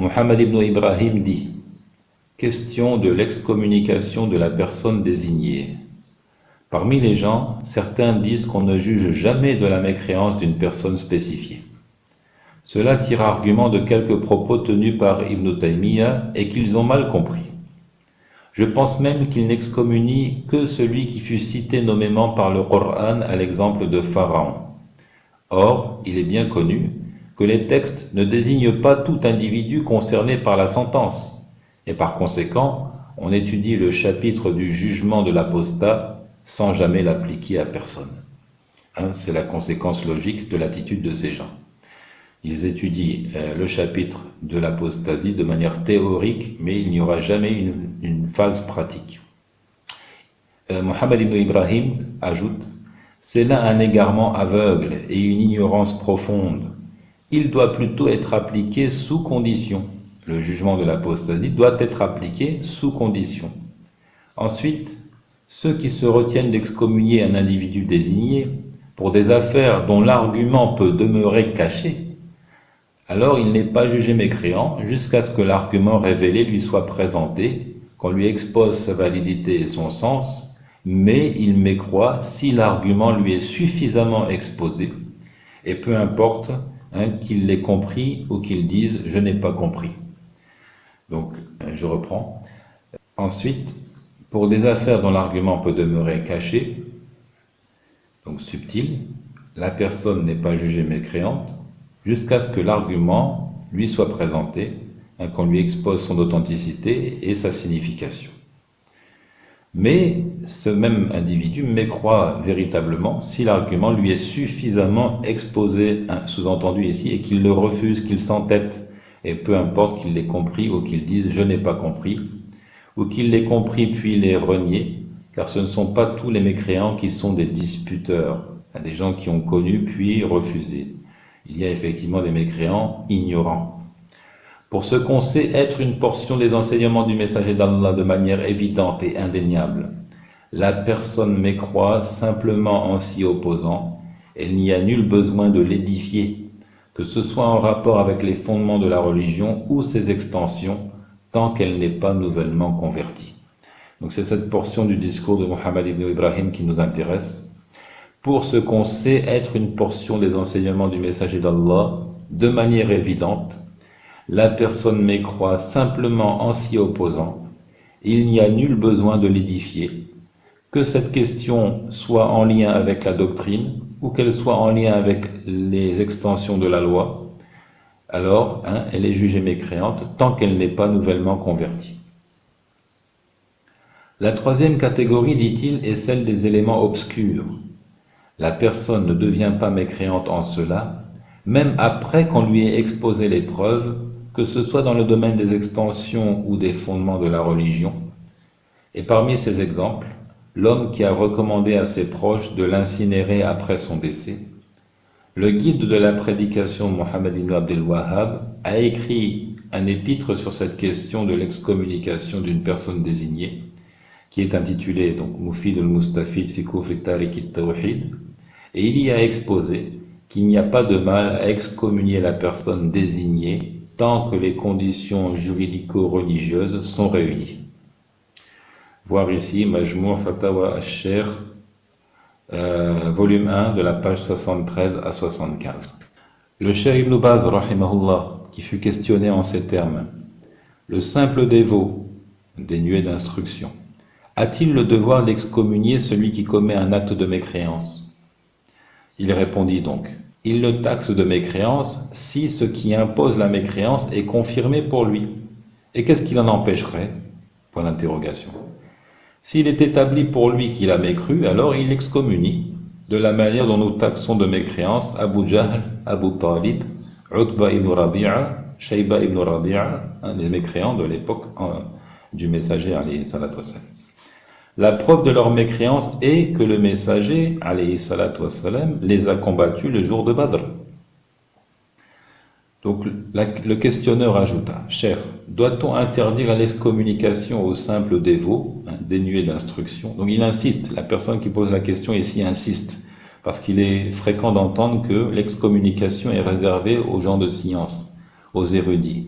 Muhammad ibn Ibrahim dit: question de l'excommunication de la personne désignée. Parmi les gens, certains disent qu'on ne juge jamais de la mécréance d'une personne spécifiée. Cela tire argument de quelques propos tenus par Ibn Taymiyyah et qu'ils ont mal compris. Je pense même qu'il n'excommunie que celui qui fut cité nommément par le Coran à l'exemple de Pharaon. Or, il est bien connu que les textes ne désignent pas tout individu concerné par la sentence, et par conséquent, on étudie le chapitre du jugement de l'apostat sans jamais l'appliquer à personne. C'est la conséquence logique de l'attitude de ces gens. Ils étudient le chapitre de l'apostasie de manière théorique, mais il n'y aura jamais une phase pratique. Muhammad ibn Ibrahim ajoute: c'est là un égarement aveugle et une ignorance profonde. Il doit plutôt être appliqué sous condition. Le jugement de l'apostasie doit être appliqué sous condition. Ensuite, ceux qui se retiennent d'excommunier un individu désigné pour des affaires dont l'argument peut demeurer caché, alors il n'est pas jugé mécréant jusqu'à ce que l'argument révélé lui soit présenté, qu'on lui expose sa validité et son sens, mais il mécroit si l'argument lui est suffisamment exposé, et peu importe qu'il l'ait compris ou qu'il dise « je n'ai pas compris ». Donc, je reprends. Ensuite, pour des affaires dont l'argument peut demeurer caché, donc subtil, la personne n'est pas jugée mécréante jusqu'à ce que l'argument lui soit présenté, qu'on lui expose son authenticité et sa signification. Mais ce même individu mécroit véritablement si l'argument lui est suffisamment exposé, sous-entendu ici, et qu'il le refuse, qu'il s'entête, et peu importe qu'il l'ait compris ou qu'il dise « je n'ai pas compris », ou qu'il l'ait compris puis l'ait renié, car ce ne sont pas tous les mécréants qui sont des disputeurs, des gens qui ont connu puis refusé. Il y a effectivement des mécréants ignorants. Pour ce qu'on sait être une portion des enseignements du messager d'Allah de manière évidente et indéniable, la personne mécroit simplement en s'y opposant, et il n'y a nul besoin de l'édifier, que ce soit en rapport avec les fondements de la religion ou ses extensions, tant qu'elle n'est pas nouvellement convertie. Donc c'est cette portion du discours de Muhammad ibn Ibrahim qui nous intéresse. Pour ce qu'on sait être une portion des enseignements du messager d'Allah, de manière évidente, la personne mécroit simplement en s'y opposant, il n'y a nul besoin de l'édifier, que cette question soit en lien avec la doctrine ou qu'elle soit en lien avec les extensions de la loi, alors elle est jugée mécréante tant qu'elle n'est pas nouvellement convertie. La troisième catégorie, dit-il, est celle des éléments obscurs. La personne ne devient pas mécréante en cela, même après qu'on lui ait exposé les preuves, que ce soit dans le domaine des extensions ou des fondements de la religion. Et parmi ces exemples, l'homme qui a recommandé à ses proches de l'incinérer après son décès. Le guide de la prédication, Mohammed ibn Abdel Wahhab, a écrit un épître sur cette question de l'excommunication d'une personne désignée, qui est intitulé donc Mufid al-Mustafid fi Kufr Tariq al-Tawhid, et il y a exposé qu'il n'y a pas de mal à excommunier la personne désignée tant que les conditions juridico-religieuses sont réunies. Voir ici Majmou' Fatawa al-Sheikh, volume 1, de la page 73 à 75. Le Cheikh Ibn Baz, rahimahullah, qui fut questionné en ces termes: le simple dévot, dénué d'instruction, a-t-il le devoir d'excommunier celui qui commet un acte de mécréance? Il répondit donc: il le taxe de mécréance si ce qui impose la mécréance est confirmé pour lui. Et qu'est-ce qui l'en empêcherait? Point d'interrogation. S'il est établi pour lui qu'il a mécru, alors il excommunie, de la manière dont nous taxons de mécréance Abu Jahl, Abu Talib, Utba ibn Rabi'a, Shayba ibn Rabi'a, les mécréants de l'époque du messager alayhi salatu wassalam. La preuve de leur mécréance est que le messager alayhi salatu wassalam les a combattus le jour de Badr. Donc le questionneur ajouta: cher, doit-on interdire l'excommunication aux simples dévots, dénués d'instruction? Donc il insiste, la personne qui pose la question ici insiste, parce qu'il est fréquent d'entendre que l'excommunication est réservée aux gens de science, aux érudits.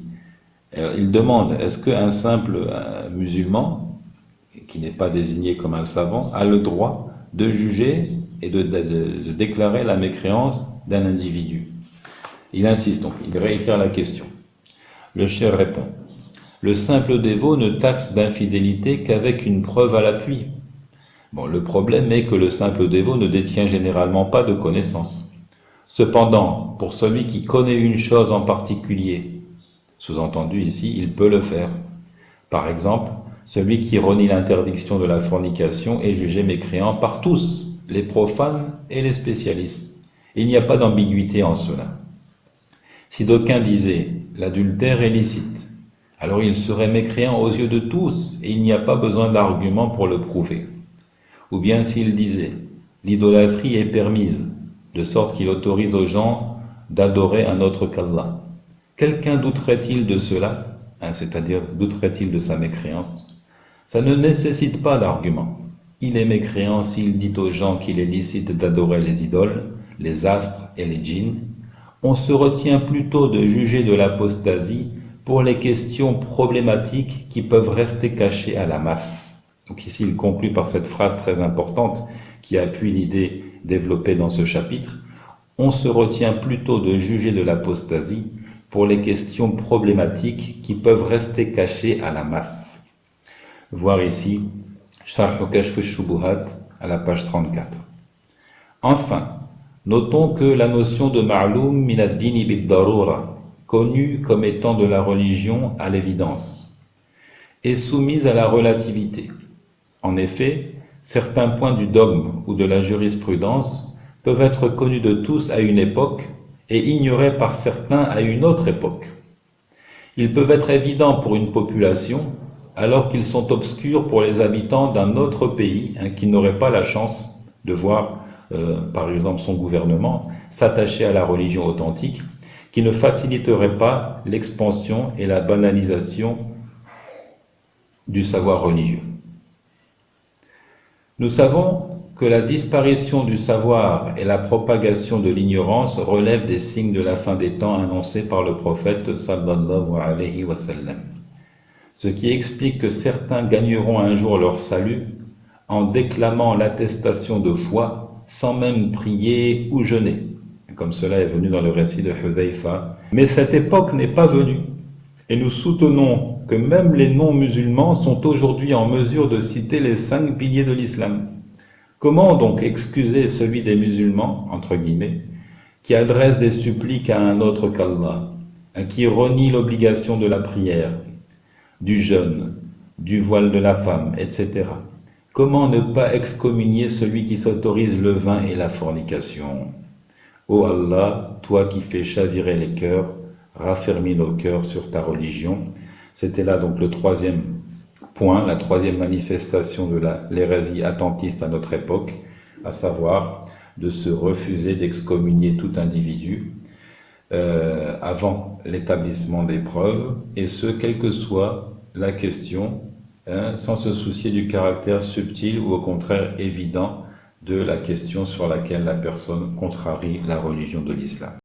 Il demande, est-ce qu'un simple musulman, qui n'est pas désigné comme un savant, a le droit de juger et de déclarer la mécréance d'un individu? Il insiste donc, il réitère la question. Le cheikh répond, le simple dévot ne taxe d'infidélité qu'avec une preuve à l'appui. Bon, le problème est que le simple dévot ne détient généralement pas de connaissances. Cependant, pour celui qui connaît une chose en particulier, sous-entendu ici, il peut le faire. Par exemple, celui qui renie l'interdiction de la fornication est jugé mécréant par tous, les profanes et les spécialistes. Il n'y a pas d'ambiguïté en cela. Si d'aucuns disaient l'adultère est licite, alors il serait mécréant aux yeux de tous et il n'y a pas besoin d'arguments pour le prouver. Ou bien s'il disait l'idolâtrie est permise, de sorte qu'il autorise aux gens d'adorer un autre qu'Allah. Quelqu'un douterait-il de cela, c'est-à-dire douterait-il de sa mécréance? Ça ne nécessite pas d'argument. Il est mécréant s'il dit aux gens qu'il est licite d'adorer les idoles, les astres et les djinns. On se retient plutôt de juger de l'apostasie pour les questions problématiques qui peuvent rester cachées à la masse. Donc ici, il conclut par cette phrase très importante qui appuie l'idée développée dans ce chapitre. On se retient plutôt de juger de l'apostasie pour les questions problématiques qui peuvent rester cachées à la masse. Voir ici Sharh Kashf al-Shubuhat à la page 34. Enfin, notons que la notion de ma'loum min ad-dini bid-darura, connue comme étant de la religion à l'évidence, est soumise à la relativité. En effet, certains points du dogme ou de la jurisprudence peuvent être connus de tous à une époque et ignorés par certains à une autre époque. Ils peuvent être évidents pour une population alors qu'ils sont obscurs pour les habitants d'un autre pays qui n'auraient pas la chance de voir, par exemple, son gouvernement s'attacher à la religion authentique, qui ne faciliterait pas l'expansion et la banalisation du savoir religieux. Nous savons que la disparition du savoir et la propagation de l'ignorance relèvent des signes de la fin des temps annoncés par le prophète sallallahu alayhi wa sallam. Ce qui explique que certains gagneront un jour leur salut en déclamant l'attestation de foi sans même prier ou jeûner, comme cela est venu dans le récit de Hudhayfa. Mais cette époque n'est pas venue, et nous soutenons que même les non-musulmans sont aujourd'hui en mesure de citer les 5 piliers de l'islam. Comment donc excuser celui des musulmans, entre guillemets, qui adresse des suppliques à un autre qu'Allah, qui renie l'obligation de la prière, du jeûne, du voile de la femme, etc. Comment ne pas excommunier celui qui s'autorise le vin et la fornication? Ô Allah, toi qui fais chavirer les cœurs, raffermis nos cœurs sur ta religion. C'était là donc le troisième point, la troisième manifestation de l'hérésie attentiste à notre époque, à savoir de se refuser d'excommunier tout individu avant l'établissement des preuves, et ce, quelle que soit la question, sans se soucier du caractère subtil ou au contraire évident de la question sur laquelle la personne contrarie la religion de l'islam.